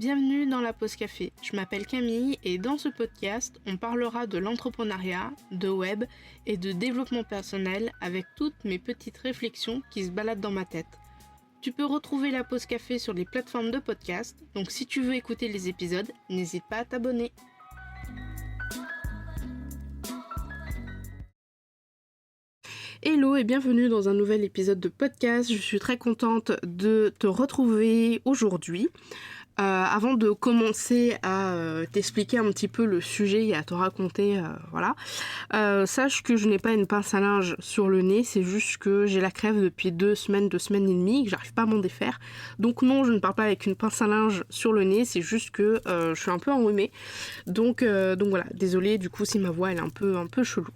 Bienvenue dans la pause café, je m'appelle Camille et dans ce podcast, on parlera de l'entrepreneuriat, de web et de développement personnel avec toutes mes petites réflexions qui se baladent dans ma tête. Tu peux retrouver la pause café sur les plateformes de podcast, donc si tu veux écouter les épisodes, n'hésite pas à t'abonner. Hello et bienvenue dans un nouvel épisode de podcast, je suis très contente de te retrouver aujourd'hui. Avant de commencer à t'expliquer un petit peu le sujet et à te raconter, sache que je n'ai pas une pince à linge sur le nez, c'est juste que j'ai la crève depuis 2 semaines et demie, que j'arrive pas à m'en défaire. Donc non, je ne parle pas avec une pince à linge sur le nez, c'est juste que je suis un peu enrhumée. Donc voilà, désolée du coup si ma voix elle est un peu chelou.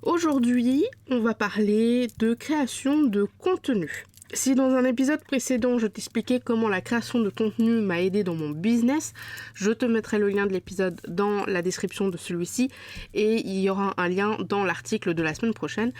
Aujourd'hui, on va parler de création de contenu. Si dans un épisode précédent, je t'expliquais comment la création de contenu m'a aidé dans mon business, je te mettrai le lien de l'épisode dans la description de celui-ci et il y aura un lien dans l'article de la semaine prochaine.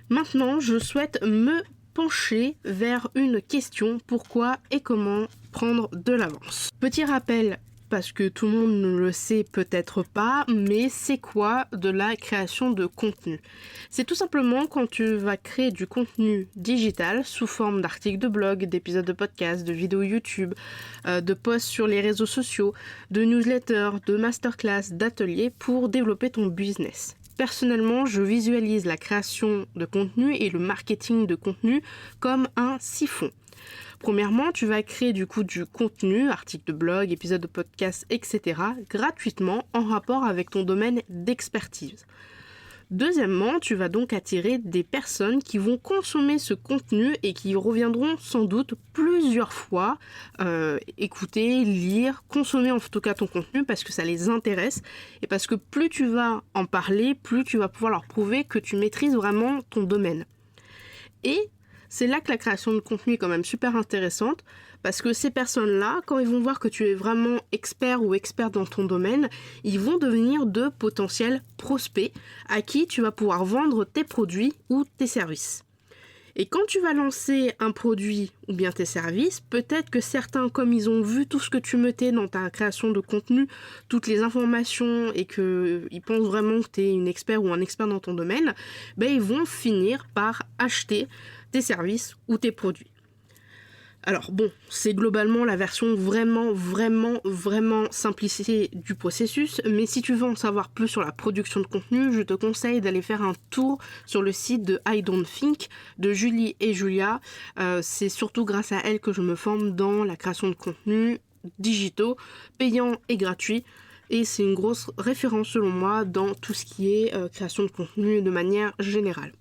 Maintenant, je souhaite me pencher vers une question, pourquoi et comment prendre de l'avance. Petit rappel, parce que tout le monde ne le sait peut-être pas, mais c'est quoi de la création de contenu ? C'est tout simplement quand tu vas créer du contenu digital sous forme d'articles de blog, d'épisodes de podcast, de vidéos YouTube, de posts sur les réseaux sociaux, de newsletters, de masterclass, d'ateliers pour développer ton business. Personnellement, je visualise la création de contenu et le marketing de contenu comme un siphon. Premièrement, tu vas créer du contenu, articles de blog, épisodes de podcast, etc. gratuitement en rapport avec ton domaine d'expertise. Deuxièmement, tu vas donc attirer des personnes qui vont consommer ce contenu et qui reviendront sans doute plusieurs fois écouter, lire, consommer en tout cas ton contenu parce que ça les intéresse et parce que plus tu vas en parler, plus tu vas pouvoir leur prouver que tu maîtrises vraiment ton domaine. Et c'est là que la création de contenu est quand même super intéressante parce que ces personnes-là, quand ils vont voir que tu es vraiment expert ou experte dans ton domaine, ils vont devenir de potentiels prospects à qui tu vas pouvoir vendre tes produits ou tes services. Et quand tu vas lancer un produit ou bien tes services, peut-être que certains, comme ils ont vu tout ce que tu mettais dans ta création de contenu, toutes les informations et qu'ils pensent vraiment que tu es une expert ou un expert dans ton domaine, ils vont finir par acheter tes services ou tes produits. Alors bon, c'est globalement la version vraiment simplifiée du processus, mais si tu veux en savoir plus sur la production de contenu, je te conseille d'aller faire un tour sur le site de I Don't Think de Julie et Julia. C'est surtout grâce à elles que je me forme dans la création de contenus digitaux, payants et gratuits. Et c'est une grosse référence selon moi dans tout ce qui est création de contenu de manière générale.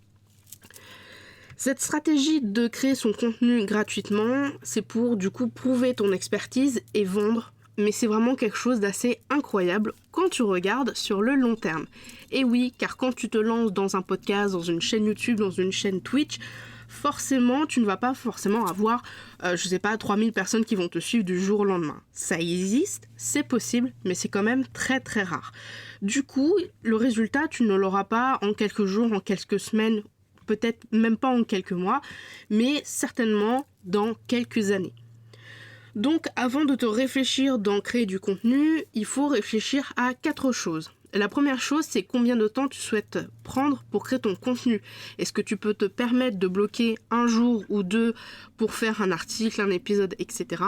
Cette stratégie de créer son contenu gratuitement, c'est pour du coup prouver ton expertise et vendre, mais c'est vraiment quelque chose d'assez incroyable quand tu regardes sur le long terme. Et oui, car quand tu te lances dans un podcast, dans une chaîne YouTube, dans une chaîne Twitch, forcément, tu ne vas pas forcément avoir, 3000 personnes qui vont te suivre du jour au lendemain. Ça existe, c'est possible, mais c'est quand même très très rare. Du coup, le résultat, tu ne l'auras pas en quelques jours, en quelques semaines, peut-être même pas en quelques mois, mais certainement dans quelques années. Donc avant de te réfléchir dans créer du contenu, il faut réfléchir à 4 choses. La première chose, c'est combien de temps tu souhaites prendre pour créer ton contenu. Est-ce que tu peux te permettre de bloquer 1 jour ou 2 pour faire un article, un épisode, etc.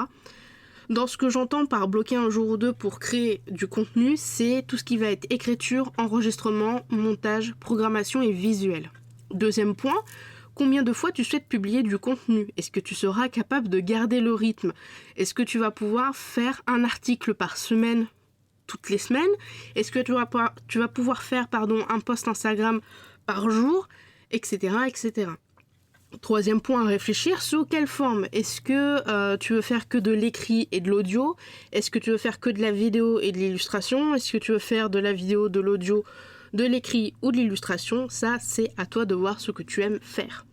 Dans ce que j'entends par bloquer 1 jour ou 2 pour créer du contenu, c'est tout ce qui va être écriture, enregistrement, montage, programmation et visuel. Deuxième point, combien de fois tu souhaites publier du contenu ? Est-ce que tu seras capable de garder le rythme ? Est-ce que tu vas pouvoir faire un article par semaine, toutes les semaines ? Est-ce que tu vas pouvoir faire un post Instagram par jour, etc., etc. Troisième point à réfléchir, sous quelle forme ? Est-ce que tu veux faire que de l'écrit et de l'audio ? Est-ce que tu veux faire que de la vidéo et de l'illustration ? Est-ce que tu veux faire de la vidéo, de l'audio, de l'écrit ou de l'illustration ? Ça, c'est à toi de voir ce que tu aimes faire.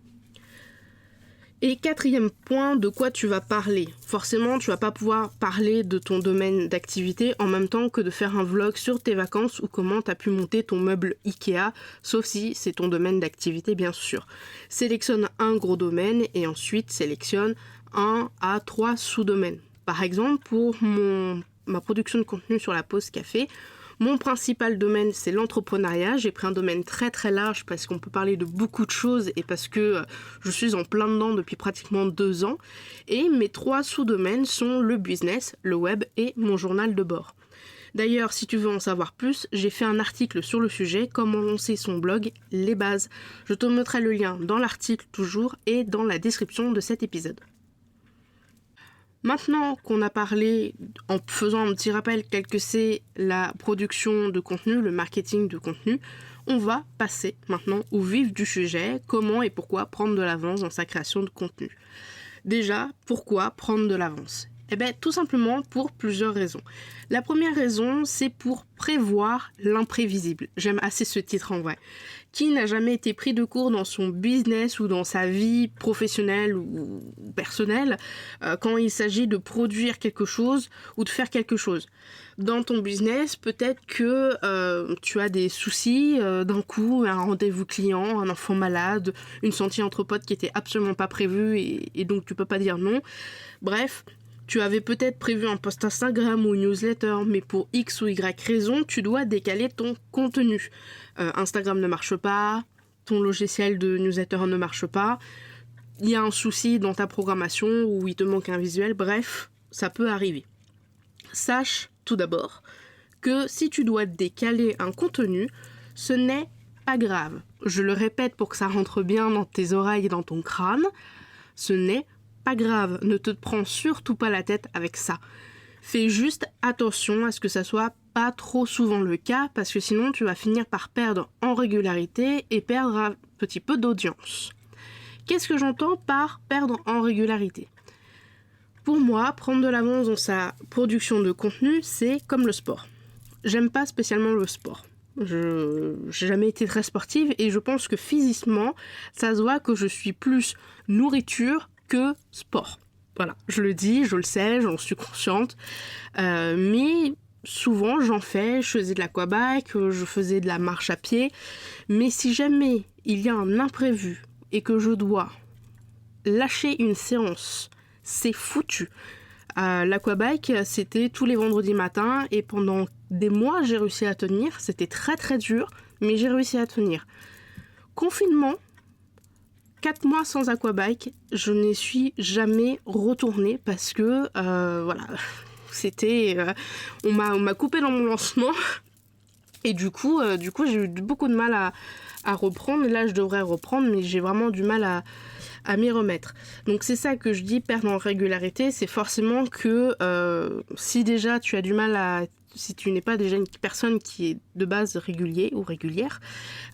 Et 4e point, de quoi tu vas parler ? Forcément, tu vas pas pouvoir parler de ton domaine d'activité en même temps que de faire un vlog sur tes vacances ou comment tu as pu monter ton meuble Ikea, sauf si c'est ton domaine d'activité bien sûr. Sélectionne un gros domaine et ensuite sélectionne 1 à 3 sous-domaines. Par exemple, pour ma production de contenu sur la pause café, mon principal domaine, c'est l'entrepreneuriat. J'ai pris un domaine très très large parce qu'on peut parler de beaucoup de choses et parce que je suis en plein dedans depuis pratiquement 2 ans. Et mes 3 sous-domaines sont le business, le web et mon journal de bord. D'ailleurs, si tu veux en savoir plus, j'ai fait un article sur le sujet, comment lancer son blog, les bases. Je te mettrai le lien dans l'article toujours et dans la description de cet épisode. Maintenant qu'on a parlé, en faisant un petit rappel, quel que c'est la production de contenu, le marketing de contenu, on va passer maintenant au vif du sujet, comment et pourquoi prendre de l'avance dans sa création de contenu. Déjà, pourquoi prendre de l'avance ? Eh bien, tout simplement pour plusieurs raisons. La première raison, c'est pour prévoir l'imprévisible. J'aime assez ce titre en vrai. Qui n'a jamais été pris de court dans son business ou dans sa vie professionnelle ou personnelle quand il s'agit de produire quelque chose ou de faire quelque chose. Dans ton business, peut-être que tu as des soucis d'un coup, un rendez-vous client, un enfant malade, une sortie entre potes qui était absolument pas prévue et donc tu peux pas dire non. Bref, tu avais peut-être prévu un post Instagram ou une newsletter, mais pour X ou Y raison, tu dois décaler ton contenu. Instagram ne marche pas, ton logiciel de newsletter ne marche pas, il y a un souci dans ta programmation ou il te manque un visuel, bref, ça peut arriver. Sache tout d'abord que si tu dois décaler un contenu, ce n'est pas grave. Je le répète pour que ça rentre bien dans tes oreilles et dans ton crâne, ce n'est pas grave, ne te prends surtout pas la tête avec ça. Fais juste attention à ce que ça soit pas trop souvent le cas, parce que sinon tu vas finir par perdre en régularité et perdre un petit peu d'audience. Qu'est-ce que j'entends par perdre en régularité ? Pour moi, prendre de l'avance dans sa production de contenu, c'est comme le sport. J'aime pas spécialement le sport. Je n'ai jamais été très sportive et je pense que physiquement, ça se voit que je suis plus nourriture que sport. Voilà, je le dis, je le sais, j'en suis consciente. Mais souvent, j'en fais. Je faisais de l'aquabike, je faisais de la marche à pied. Mais si jamais il y a un imprévu et que je dois lâcher une séance, c'est foutu. L'aquabike, c'était tous les vendredis matins et pendant des mois, j'ai réussi à tenir. C'était très très dur, mais j'ai réussi à tenir. Confinement, 4 mois sans aquabike, je n'y suis jamais retournée parce que, voilà, c'était... on m'a coupé dans mon lancement et du coup j'ai eu beaucoup de mal à reprendre. Là, je devrais reprendre, mais j'ai vraiment du mal à m'y remettre. Donc c'est ça que je dis, perdre en régularité, c'est forcément que si déjà tu as du mal si tu n'es pas déjà une personne qui est de base régulier ou régulière,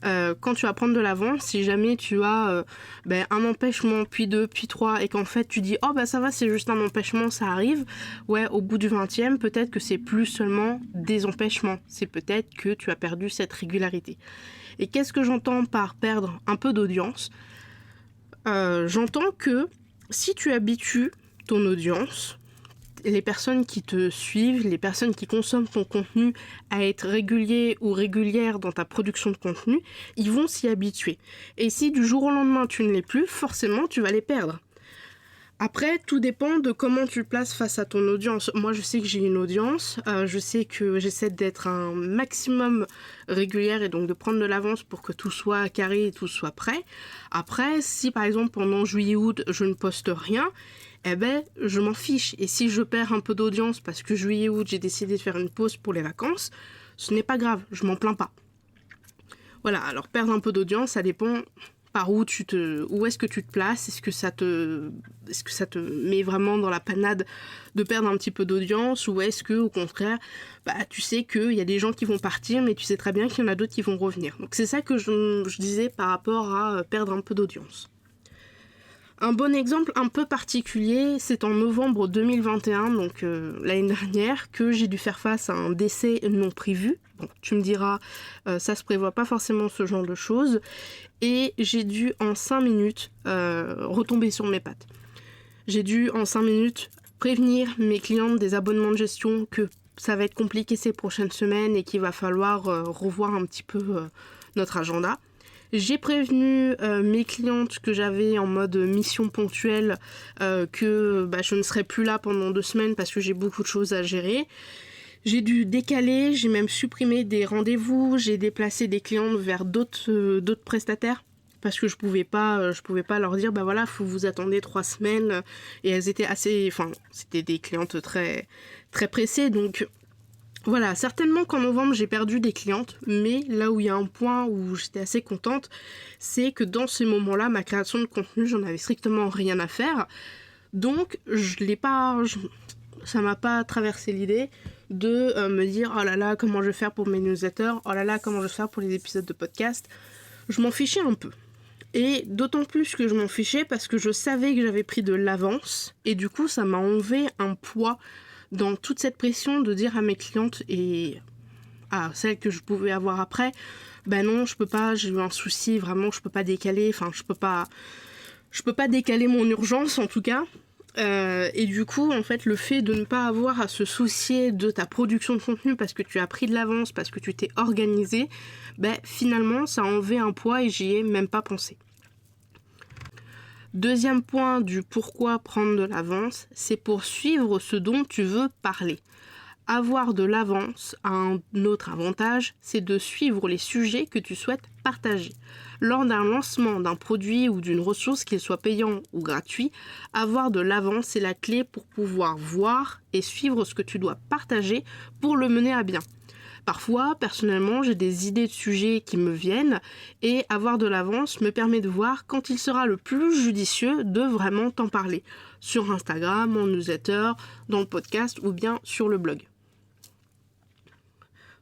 quand tu vas prendre de l'avance, si jamais tu as un empêchement, puis 2, puis 3, et qu'en fait tu dis « Oh bah ça va, c'est juste un empêchement, ça arrive », ouais, au bout du 20e, peut-être que c'est plus seulement des empêchements, c'est peut-être que tu as perdu cette régularité. Et qu'est-ce que j'entends par perdre un peu d'audience ? J'entends que si tu habitues ton audience, les personnes qui te suivent, les personnes qui consomment ton contenu à être réguliers ou régulières dans ta production de contenu, ils vont s'y habituer. Et si du jour au lendemain tu ne l'es plus, forcément tu vas les perdre. Après, tout dépend de comment tu le places face à ton audience. Moi, je sais que j'ai une audience, je sais que j'essaie d'être un maximum régulière et donc de prendre de l'avance pour que tout soit carré et tout soit prêt. Après, si par exemple pendant juillet-août, je ne poste rien, eh ben, je m'en fiche. Et si je perds un peu d'audience parce que juillet-août, j'ai décidé de faire une pause pour les vacances, ce n'est pas grave, je m'en plains pas. Voilà, alors perdre un peu d'audience, ça dépend... par où est-ce que tu te places, est-ce que ça te met vraiment dans la panade de perdre un petit peu d'audience, ou est-ce que au contraire, tu sais qu'il y a des gens qui vont partir, mais tu sais très bien qu'il y en a d'autres qui vont revenir. Donc c'est ça que je disais par rapport à perdre un peu d'audience. Un bon exemple un peu particulier, c'est en novembre 2021, donc l'année dernière, que j'ai dû faire face à un décès non prévu. Bon, tu me diras, ça se prévoit pas forcément ce genre de choses. Et j'ai dû en 5 minutes retomber sur mes pattes. J'ai dû en 5 minutes prévenir mes clientes des abonnements de gestion que ça va être compliqué ces prochaines semaines et qu'il va falloir revoir un petit peu notre agenda. J'ai prévenu mes clientes que j'avais en mode mission ponctuelle que je ne serais plus là pendant 2 semaines parce que j'ai beaucoup de choses à gérer. J'ai dû décaler, j'ai même supprimé des rendez-vous, j'ai déplacé des clientes vers d'autres prestataires parce que je pouvais pas leur dire faut vous attendre 3 semaines, et elles étaient c'était des clientes très très pressées, donc voilà, certainement qu'en novembre j'ai perdu des clientes, mais là où il y a un point où j'étais assez contente, c'est que dans ces moments-là, ma création de contenu, j'en avais strictement rien à faire, donc ça m'a pas traversé l'idée de me dire oh là là, comment je vais faire pour mes newsletters, oh là là, comment je vais faire pour les épisodes de podcast. Je m'en fichais un peu. Et d'autant plus que je m'en fichais parce que je savais que j'avais pris de l'avance, et du coup ça m'a enlevé un poids dans toute cette pression de dire à mes clientes et à celles que je pouvais avoir après, non, je peux pas, j'ai eu un souci, vraiment je peux pas décaler, je peux pas décaler mon urgence en tout cas. Et du coup, en fait, le fait de ne pas avoir à se soucier de ta production de contenu parce que tu as pris de l'avance, parce que tu t'es organisé, finalement, ça a enlevé un poids et j'y ai même pas pensé. Deuxième point du pourquoi prendre de l'avance, c'est pour suivre ce dont tu veux parler. Avoir de l'avance a un autre avantage, c'est de suivre les sujets que tu souhaites partager. Lors d'un lancement d'un produit ou d'une ressource, qu'il soit payant ou gratuit, avoir de l'avance est la clé pour pouvoir voir et suivre ce que tu dois partager pour le mener à bien. Parfois, personnellement, j'ai des idées de sujets qui me viennent et avoir de l'avance me permet de voir quand il sera le plus judicieux de vraiment t'en parler. Sur Instagram, en newsletter, dans le podcast ou bien sur le blog.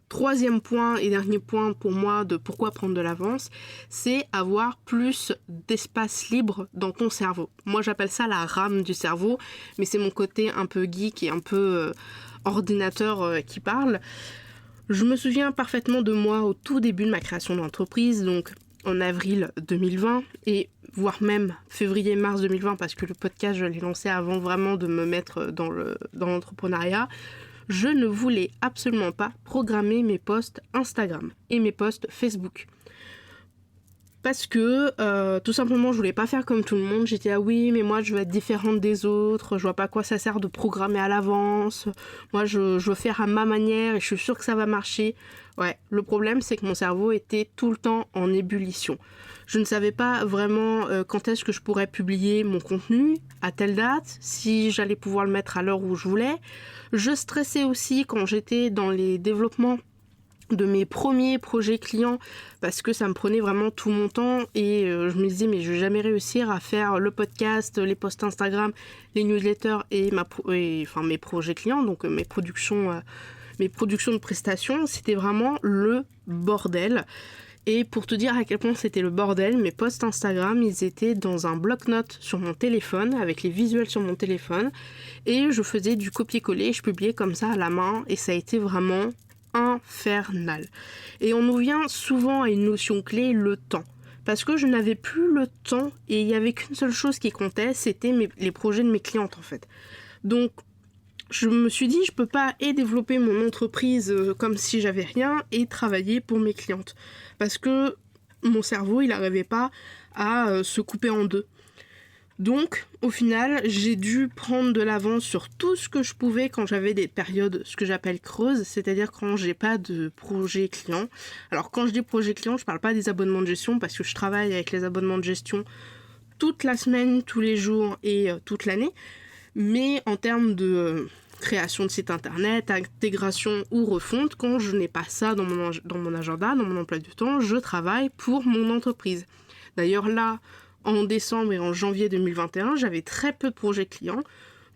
Troisième point et dernier point pour moi de pourquoi prendre de l'avance, c'est avoir plus d'espace libre dans ton cerveau. Moi j'appelle ça la RAM du cerveau, mais c'est mon côté un peu geek et un peu ordinateur qui parle. Je me souviens parfaitement de moi au tout début de ma création d'entreprise, donc en avril 2020 et voire même février-mars 2020 parce que le podcast je l'ai lancé avant vraiment de me mettre dans l'entrepreneuriat. Je ne voulais absolument pas programmer mes posts Instagram et mes posts Facebook. Parce que tout simplement je voulais pas faire comme tout le monde. J'étais oui mais moi je veux être différente des autres, je vois pas à quoi ça sert de programmer à l'avance, moi je veux faire à ma manière et je suis sûre que ça va marcher. Ouais, le problème c'est que mon cerveau était tout le temps en ébullition. Je ne savais pas vraiment quand est-ce que je pourrais publier mon contenu, à telle date, si j'allais pouvoir le mettre à l'heure où je voulais. Je stressais aussi quand j'étais dans les développements de mes premiers projets clients parce que ça me prenait vraiment tout mon temps et je me disais mais je vais jamais réussir à faire le podcast, les posts Instagram, les newsletters et mes projets clients, donc mes productions de prestations, c'était vraiment le bordel. Et pour te dire à quel point c'était le bordel, mes posts Instagram, ils étaient dans un bloc-notes sur mon téléphone, avec les visuels sur mon téléphone, et je faisais du copier-coller, je publiais comme ça à la main, et ça a été vraiment infernal. Et on nous vient souvent à une notion clé, le temps. Parce que je n'avais plus le temps, et il n'y avait qu'une seule chose qui comptait, c'était les projets de mes clientes en fait. Donc, je me suis dit, je peux pas développer mon entreprise comme si j'avais rien et travailler pour mes clientes. Parce que mon cerveau, il n'arrivait pas à se couper en deux. Donc, au final, j'ai dû prendre de l'avance sur tout ce que je pouvais quand j'avais des périodes, ce que j'appelle creuses, c'est-à-dire quand j'ai pas de projet client. Alors, quand je dis projet client, je parle pas des abonnements de gestion parce que je travaille avec les abonnements de gestion toute la semaine, tous les jours et toute l'année. Mais en termes de création de site internet, intégration ou refonte, quand je n'ai pas ça dans mon agenda, dans mon emploi du temps, je travaille pour mon entreprise. D'ailleurs là, en décembre et en janvier 2021, j'avais très peu de projets clients,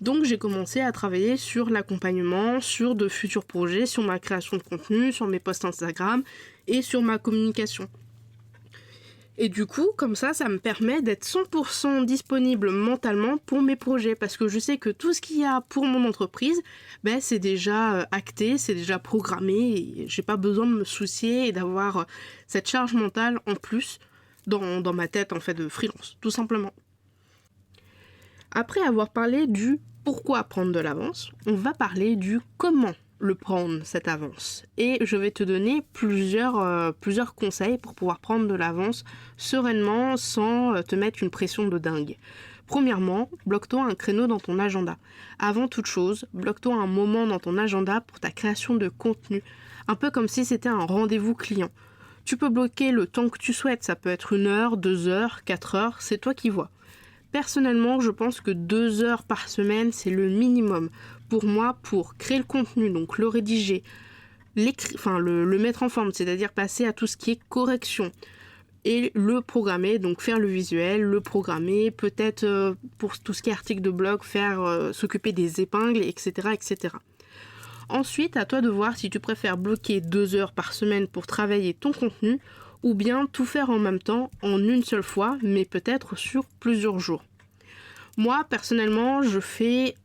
donc j'ai commencé à travailler sur l'accompagnement, sur de futurs projets, sur ma création de contenu, sur mes posts Instagram et sur ma communication. Et du coup, comme ça me permet d'être 100% disponible mentalement pour mes projets. Parce que je sais que tout ce qu'il y a pour mon entreprise, c'est déjà acté, c'est déjà programmé. Et j'ai pas besoin de me soucier et d'avoir cette charge mentale en plus dans ma tête en fait de freelance, tout simplement. Après avoir parlé du pourquoi prendre de l'avance, on va parler du comment le prendre, cette avance. Et je vais te donner plusieurs conseils pour pouvoir prendre de l'avance sereinement sans te mettre une pression de dingue. Premièrement, bloque-toi un créneau dans ton agenda. Avant toute chose, bloque-toi un moment dans ton agenda pour ta création de contenu. Un peu comme si c'était un rendez-vous client. Tu peux bloquer le temps que tu souhaites, ça peut être 1 heure, 2 heures, 4 heures, c'est toi qui vois. Personnellement, je pense que 2 heures par semaine, c'est le minimum. Pour moi, pour créer le contenu, donc le rédiger, le mettre en forme, c'est-à-dire passer à tout ce qui est correction, et le programmer, donc faire le visuel, le programmer, peut-être pour tout ce qui est article de blog, s'occuper des épingles, etc., etc. Ensuite, à toi de voir si tu préfères bloquer 2 heures par semaine pour travailler ton contenu ou bien tout faire en même temps en une seule fois, mais peut-être sur plusieurs jours. Moi, personnellement, je fais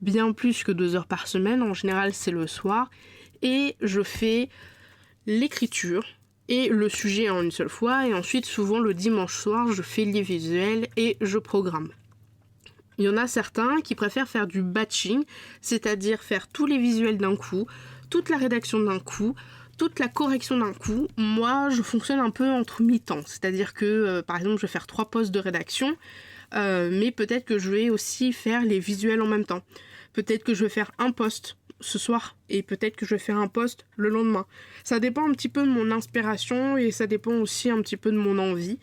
bien plus que 2 heures par semaine. En général, c'est le soir. Et je fais l'écriture et le sujet en une seule fois. Et ensuite, souvent, le dimanche soir, je fais les visuels et je programme. Il y en a certains qui préfèrent faire du batching, c'est-à-dire faire tous les visuels d'un coup, toute la rédaction d'un coup, toute la correction d'un coup. Moi, je fonctionne un peu entre mi-temps, c'est-à-dire que, par exemple, je vais faire 3 postes de rédaction, mais peut-être que je vais aussi faire les visuels en même temps. Peut-être que je vais faire un post ce soir et peut-être que je vais faire un post le lendemain. Ça dépend un petit peu de mon inspiration et ça dépend aussi un petit peu de mon envie.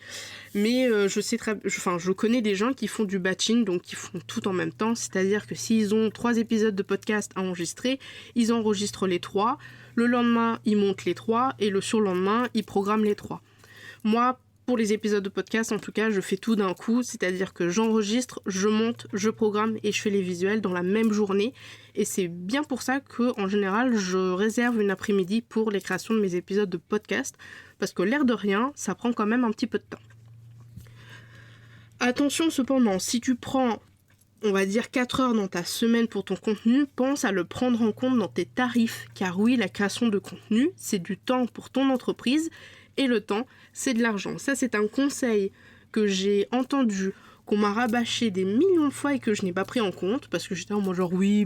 Mais je connais des gens qui font du batching, donc qui font tout en même temps. C'est-à-dire que s'ils ont 3 épisodes de podcast à enregistrer, ils enregistrent les 3. Le lendemain, ils montent les 3 et le surlendemain, ils programment les 3. Moi, pour les épisodes de podcast, en tout cas, je fais tout d'un coup, c'est-à-dire que j'enregistre, je monte, je programme et je fais les visuels dans la même journée. Et c'est bien pour ça que, en général, je réserve une après-midi pour les créations de mes épisodes de podcast, parce que l'air de rien, ça prend quand même un petit peu de temps. Attention cependant, si tu prends, on va dire 4 heures dans ta semaine pour ton contenu, pense à le prendre en compte dans tes tarifs, car oui, la création de contenu, c'est du temps pour ton entreprise, et le temps, c'est de l'argent. Ça, c'est un conseil que j'ai entendu, qu'on m'a rabâché des millions de fois et que je n'ai pas pris en compte, parce que j'étais en mode genre oui,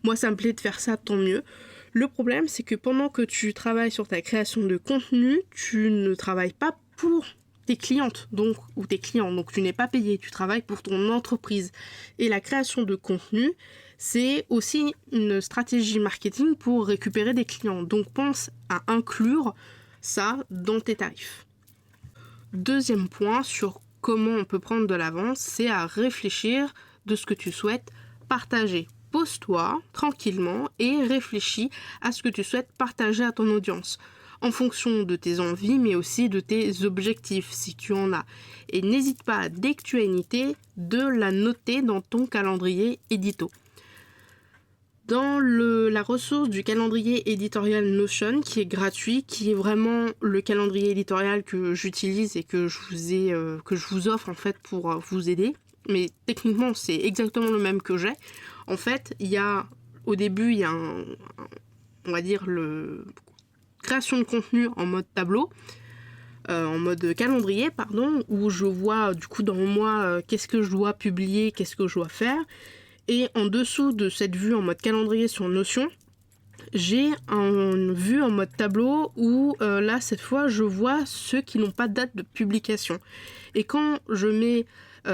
moi ça me plaît de faire ça, tant mieux. Le problème, c'est que pendant que tu travailles sur ta création de contenu, tu ne travailles pas pour tes clientes, ou tes clients, donc tu n'es pas payé, tu travailles pour ton entreprise. Et la création de contenu, c'est aussi une stratégie marketing pour récupérer des clients. Donc pense à inclure ça dans tes tarifs. Deuxième point sur comment on peut prendre de l'avance, c'est à réfléchir de ce que tu souhaites partager. Pose-toi tranquillement et réfléchis à ce que tu souhaites partager à ton audience, en fonction de tes envies, mais aussi de tes objectifs, si tu en as. Et n'hésite pas, dès que tu as une idée, de la noter dans ton calendrier édito. Dans la ressource du calendrier éditorial Notion, qui est gratuit, qui est vraiment le calendrier éditorial que j'utilise et que je vous offre en fait pour vous aider. Mais techniquement, c'est exactement le même que j'ai. En fait, au début, il y a on va dire, création de contenu en mode tableau, en mode calendrier, pardon, où je vois du coup dans le mois qu'est-ce que je dois publier, qu'est-ce que je dois faire. Et en dessous de cette vue en mode calendrier sur Notion, j'ai une vue en mode tableau où là, cette fois, je vois ceux qui n'ont pas de date de publication. Et quand je mets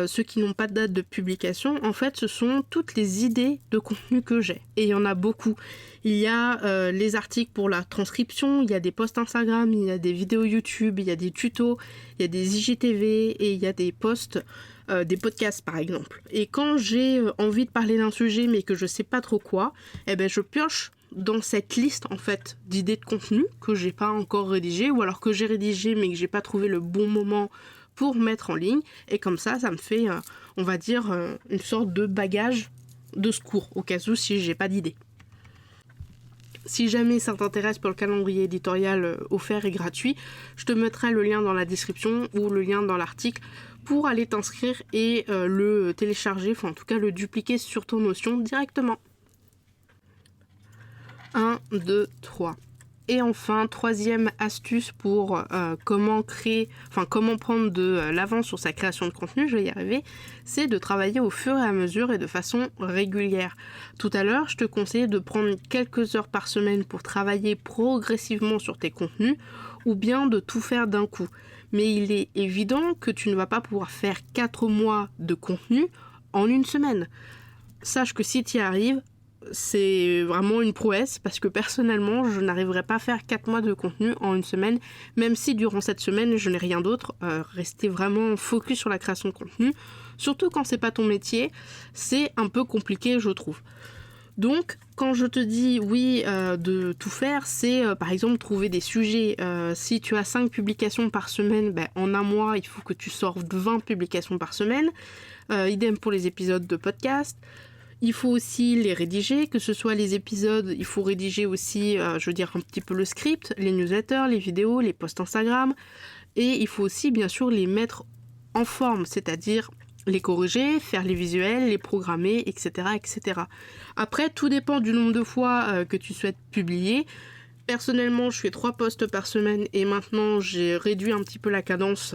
ceux qui n'ont pas de date de publication, en fait, ce sont toutes les idées de contenu que j'ai. Et il y en a beaucoup. Il y a les articles pour la transcription, il y a des posts Instagram, il y a des vidéos YouTube, il y a des tutos, il y a des IGTV et il y a des posts, des podcasts par exemple. Et quand j'ai envie de parler d'un sujet mais que je sais pas trop quoi, je pioche dans cette liste en fait d'idées de contenu que j'ai pas encore rédigé ou alors que j'ai rédigé mais que j'ai pas trouvé le bon moment pour mettre en ligne, et comme ça me fait, on va dire, une sorte de bagage de secours, au cas où si j'ai pas d'idée. Si jamais ça t'intéresse pour le calendrier éditorial offert et gratuit, je te mettrai le lien dans la description ou le lien dans l'article pour aller t'inscrire et le télécharger, enfin en tout cas le dupliquer sur ton Notion directement. 1, 2, 3. Et enfin, troisième astuce pour comment prendre de l'avance sur sa création de contenu, je vais y arriver, c'est de travailler au fur et à mesure et de façon régulière. Tout à l'heure, je te conseillais de prendre quelques heures par semaine pour travailler progressivement sur tes contenus ou bien de tout faire d'un coup. Mais il est évident que tu ne vas pas pouvoir faire 4 mois de contenu en une semaine. Sache que si tu y arrives, c'est vraiment une prouesse parce que personnellement, je n'arriverai pas à faire 4 mois de contenu en une semaine, même si durant cette semaine, je n'ai rien d'autre. Rester vraiment focus sur la création de contenu, surtout quand c'est pas ton métier, c'est un peu compliqué, je trouve. Donc, quand je te dis oui de tout faire, c'est par exemple trouver des sujets. Si tu as 5 publications par semaine, en un mois, il faut que tu sortes 20 publications par semaine. Idem pour les épisodes de podcast. Il faut aussi les rédiger, que ce soit les épisodes, il faut rédiger aussi, un petit peu le script, les newsletters, les vidéos, les posts Instagram. Et il faut aussi, bien sûr, les mettre en forme, c'est-à-dire les corriger, faire les visuels, les programmer, etc., etc. Après, tout dépend du nombre de fois que tu souhaites publier. Personnellement, je fais 3 posts par semaine et maintenant, j'ai réduit un petit peu la cadence.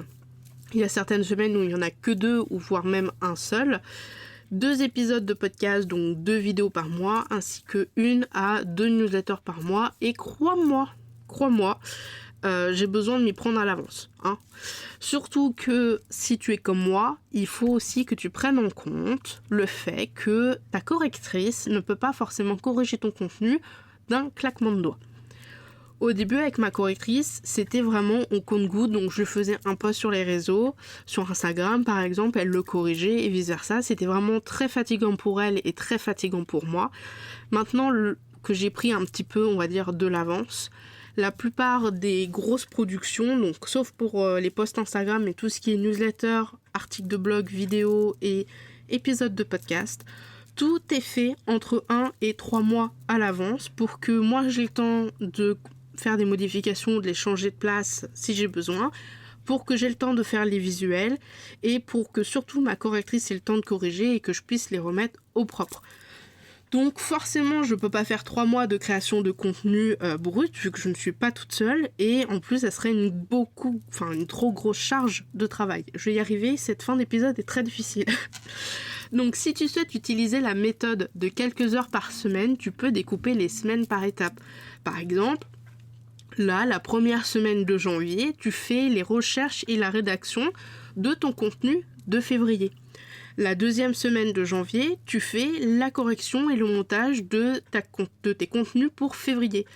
Il y a certaines semaines où il n'y en a que 2 ou voire même un seul. 2 épisodes de podcast, donc 2 vidéos par mois, ainsi que 1 à 2 newsletters par mois. Et crois-moi, j'ai besoin de m'y prendre à l'avance. Surtout que si tu es comme moi, il faut aussi que tu prennes en compte le fait que ta correctrice ne peut pas forcément corriger ton contenu d'un claquement de doigts. Au début, avec ma correctrice, c'était vraiment au compte-gouttes, donc je faisais un post sur les réseaux, sur Instagram par exemple, elle le corrigeait et vice-versa. C'était vraiment très fatigant pour elle et très fatigant pour moi. Maintenant que j'ai pris un petit peu, on va dire, de l'avance, la plupart des grosses productions, donc sauf pour les posts Instagram et tout ce qui est newsletter, articles de blog, vidéos et épisodes de podcast, tout est fait entre 1 et 3 mois à l'avance pour que moi j'ai le temps de faire des modifications, de les changer de place si j'ai besoin, pour que j'ai le temps de faire les visuels et pour que surtout ma correctrice ait le temps de corriger et que je puisse les remettre au propre. Donc forcément, je peux pas faire 3 mois de création de contenu brut vu que je ne suis pas toute seule et en plus, ça serait une trop grosse charge de travail. Je vais y arriver, cette fin d'épisode est très difficile. Donc si tu souhaites utiliser la méthode de quelques heures par semaine, tu peux découper les semaines par étapes. Par exemple, là, la première semaine de janvier, tu fais les recherches et la rédaction de ton contenu de février. La deuxième semaine de janvier, tu fais la correction et le montage de tes contenus pour février.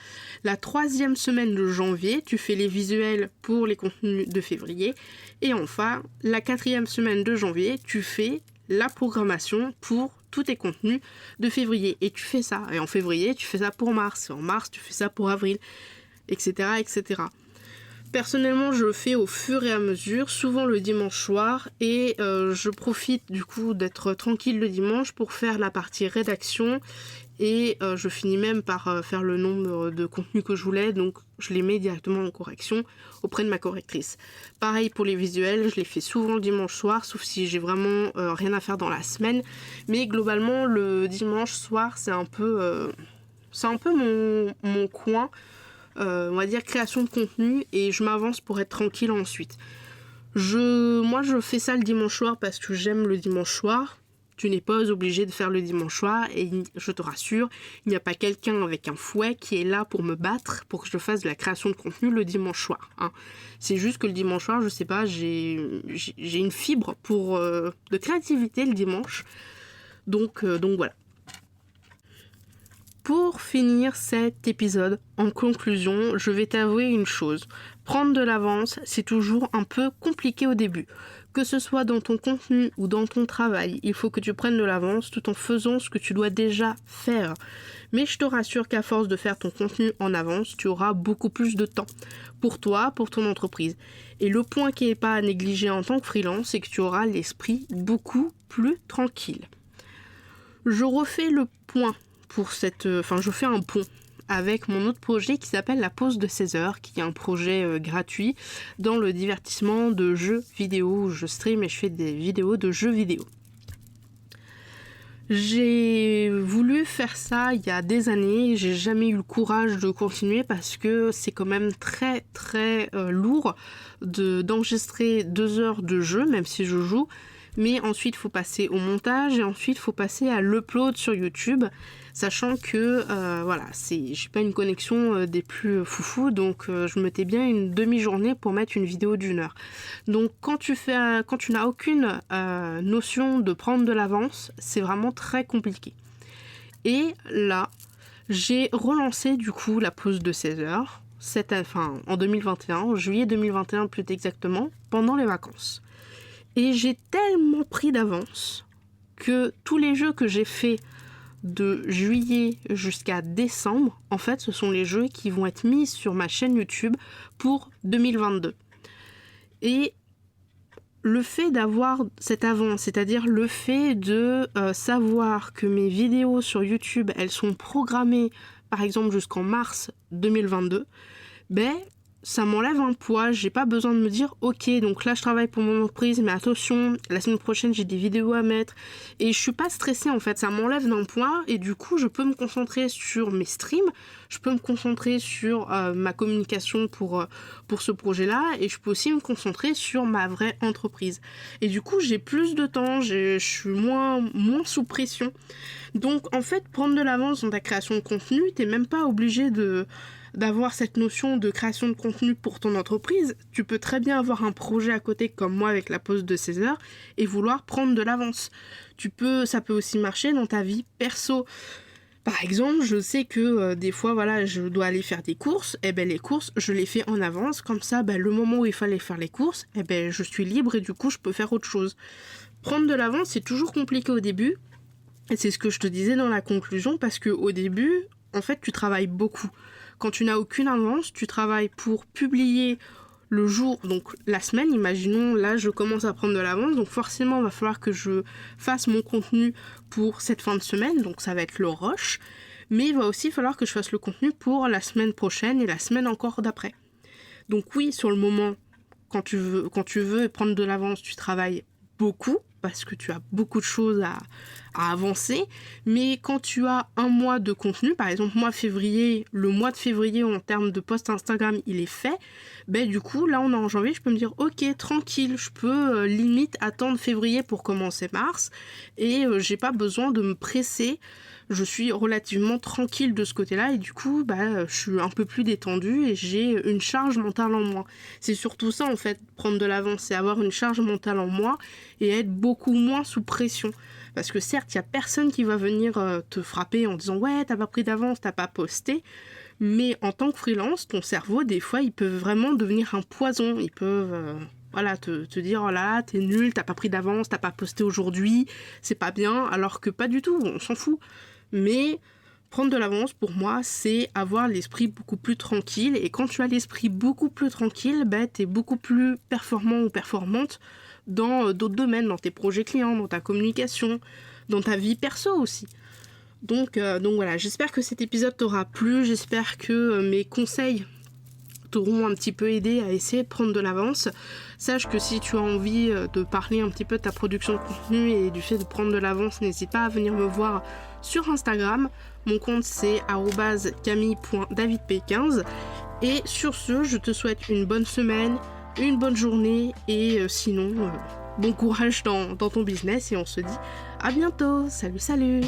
La troisième semaine de janvier, tu fais les visuels pour les contenus de février. Et enfin, la 4e semaine de janvier, tu fais la programmation pour tous tes contenus de février. Et tu fais ça. Et en février, tu fais ça pour mars. Et en mars, tu fais ça pour avril, etc., etc. Personnellement, je le fais au fur et à mesure, souvent le dimanche soir, et je profite du coup d'être tranquille le dimanche pour faire la partie rédaction, et je finis même par faire le nombre de contenus que je voulais, donc je les mets directement en correction auprès de ma correctrice. Pareil pour les visuels, je les fais souvent le dimanche soir, sauf si j'ai vraiment rien à faire dans la semaine, mais globalement le dimanche soir c'est un peu mon coin. On va dire création de contenu et je m'avance pour être tranquille ensuite. Moi je fais ça le dimanche soir parce que j'aime le dimanche soir. Tu n'es pas obligé de faire le dimanche soir et je te rassure, il n'y a pas quelqu'un avec un fouet qui est là pour me battre pour que je fasse de la création de contenu le dimanche soir. C'est juste que le dimanche soir, je sais pas, j'ai une fibre de créativité le dimanche. Donc voilà. Pour finir cet épisode, en conclusion, je vais t'avouer une chose. Prendre de l'avance, c'est toujours un peu compliqué au début. Que ce soit dans ton contenu ou dans ton travail, il faut que tu prennes de l'avance tout en faisant ce que tu dois déjà faire. Mais je te rassure qu'à force de faire ton contenu en avance, tu auras beaucoup plus de temps pour toi, pour ton entreprise. Et le point qui n'est pas à négliger en tant que freelance, c'est que tu auras l'esprit beaucoup plus tranquille. Je refais le point. Je fais un pont avec mon autre projet qui s'appelle La Pause de 16 heures, qui est un projet gratuit dans le divertissement de jeux vidéo. Je stream et je fais des vidéos de jeux vidéo. J'ai voulu faire ça il y a des années, j'ai jamais eu le courage de continuer parce que c'est quand même très très lourd d'enregistrer 2 heures de jeu, même si je joue, mais ensuite il faut passer au montage et ensuite il faut passer à l'upload sur YouTube, sachant que j'ai pas une connexion des plus foufou, donc je mettais bien une demi-journée pour mettre une vidéo d'1 heure. Donc quand tu n'as aucune notion de prendre de l'avance, c'est vraiment très compliqué. Et là, j'ai relancé du coup la pause de 16 heures, en 2021, en juillet 2021 plus exactement, pendant les vacances. Et j'ai tellement pris d'avance que tous les jeux que j'ai faits de juillet jusqu'à décembre, en fait, ce sont les jeux qui vont être mis sur ma chaîne YouTube pour 2022. Et le fait d'avoir cette avance, c'est-à-dire le fait de savoir que mes vidéos sur YouTube, elles sont programmées, par exemple, jusqu'en mars 2022, ça m'enlève un poids, j'ai pas besoin de me dire ok, donc là je travaille pour mon entreprise, mais attention, la semaine prochaine j'ai des vidéos à mettre, et je suis pas stressée en fait, ça m'enlève d'un poids, et du coup je peux me concentrer sur mes streams, je peux me concentrer sur ma communication pour ce projet-là, et je peux aussi me concentrer sur ma vraie entreprise. Et du coup j'ai plus de temps, je suis moins sous pression. Donc en fait, prendre de l'avance dans ta création de contenu, t'es même pas obligé d'avoir cette notion de création de contenu pour ton entreprise. Tu peux très bien avoir un projet à côté comme moi avec la pause de 16 heures et vouloir prendre de l'avance. Ça peut aussi marcher dans ta vie perso. Par exemple, je sais que des fois, je dois aller faire des courses. Les courses, je les fais en avance. Comme ça, le moment où il fallait faire les courses, je suis libre et du coup, je peux faire autre chose. Prendre de l'avance, c'est toujours compliqué au début. Et c'est ce que je te disais dans la conclusion, parce qu'au début, en fait, tu travailles beaucoup. Quand tu n'as aucune avance, tu travailles pour publier le jour, donc la semaine, imaginons, là je commence à prendre de l'avance, donc forcément il va falloir que je fasse mon contenu pour cette fin de semaine, donc ça va être le rush, mais il va aussi falloir que je fasse le contenu pour la semaine prochaine et la semaine encore d'après. Donc oui, sur le moment, quand tu veux prendre de l'avance, tu travailles beaucoup, parce que tu as beaucoup de choses à avancer, mais quand tu as un mois de contenu, par exemple le mois de février en termes de post Instagram, il est fait, du coup là on est en janvier, je peux me dire ok, tranquille, je peux limite attendre février pour commencer mars, et j'ai pas besoin de me presser, je suis relativement tranquille de ce côté-là, et du coup je suis un peu plus détendue et j'ai une charge mentale en moins. C'est surtout ça en fait, prendre de l'avance, c'est avoir une charge mentale en moins et être beaucoup moins sous pression. Parce que certes, il n'y a personne qui va venir te frapper en disant « Ouais, t'as pas pris d'avance, t'as pas posté », mais en tant que freelance, ton cerveau, des fois, il peut vraiment devenir un poison. Ils peuvent te dire « Oh là là, t'es nul, t'as pas pris d'avance, t'as pas posté aujourd'hui, c'est pas bien », alors que pas du tout, on s'en fout. Mais prendre de l'avance, pour moi, c'est avoir l'esprit beaucoup plus tranquille, et quand tu as l'esprit beaucoup plus tranquille, t'es beaucoup plus performant ou performante dans d'autres domaines, dans tes projets clients, dans ta communication, dans ta vie perso aussi. Donc voilà, j'espère que cet épisode t'aura plu, j'espère que mes conseils t'auront un petit peu aidé à essayer de prendre de l'avance. Sache que si tu as envie de parler un petit peu de ta production de contenu et du fait de prendre de l'avance, n'hésite pas à venir me voir sur Instagram. Mon compte c'est @camille.davidp15. Et sur ce, je te souhaite une bonne semaine, une bonne journée, et sinon, bon courage dans ton business, et on se dit à bientôt. Salut.